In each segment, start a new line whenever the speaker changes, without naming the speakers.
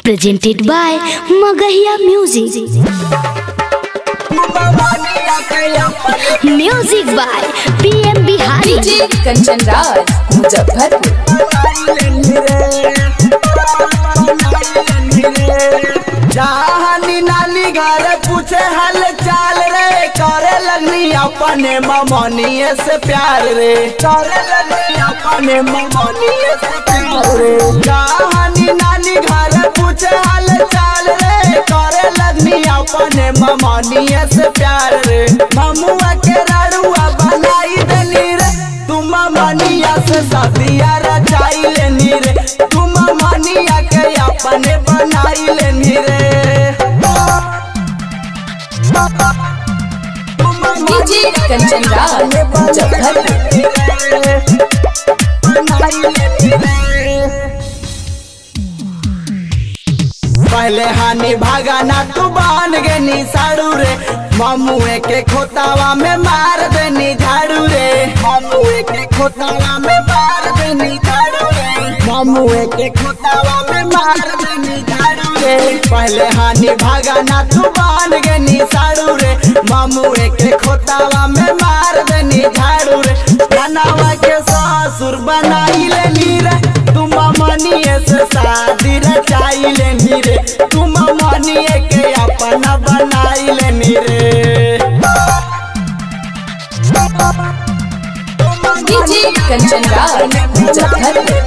presented by Magahiya Music. Music by PM Bihari.
DJ Kanchan Raj, Muzaffarpur.
जहानी नानी घर पूछे हाल चाल रे, करे लगनी अपने ममनिए से प्यार रे, करे लगनी अपने ममनिए से प्यार रे। जहानी नानी घर पूछे हाल चाल रे, करे लगनी अपने ममनिए से प्यार रे। ममुआ के राड़ुआ बनाई देनी रे, तुम मनिया से सदिया रचाई लेनी रे, तुम मनिया के अपने बनाई लेनी रे।
DJ Kanchan Raj, Muzaffarpur.
पहले हानि भागाना तू बान गेनी साड़ू रे, ममुए के खोतावा में मार देनी झाड़ू रे, ममुए के खोतावा में मार देनी झाड़ू रे, ममुए के खोतावा में मार देनी झाड़ू रे। पहले हानि भागाना तू बान गेनी साड़ू रे, ममुए के खोतावा में मार देनी झाड़ू रे। बनावा के ससुर बनाई लेनी रे, तुम मनिए से शादी रचाई लेनी रे, तुम मनिए के अपना बनाई लेनी रे।
DJ Kanchan Raj, Muzaffarpur.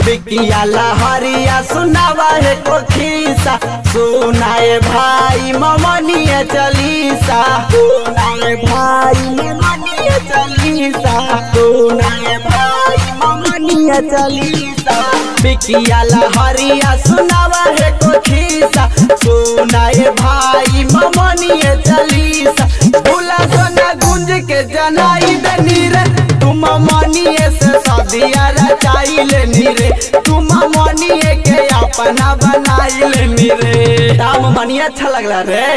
बिकिया लहरिया सुनावा है को खीसा, सुनाए भाई ममनिए चलीसा, सुनाए भाई ममनिए चलीसा, सुनाए भाई ममनिए चलीसा। बिकिया लहरिया सुनावा है को खीसा, सुनाए भाई ममनिए चलीसा। भूला सोना गुंज के जनाई देनी रे, तुम मनिए से सदिया रचाई लेनी रे, तुम मनिए के अपना बनाई लेनी रे। दाम मनिए अच्छा लगला रे।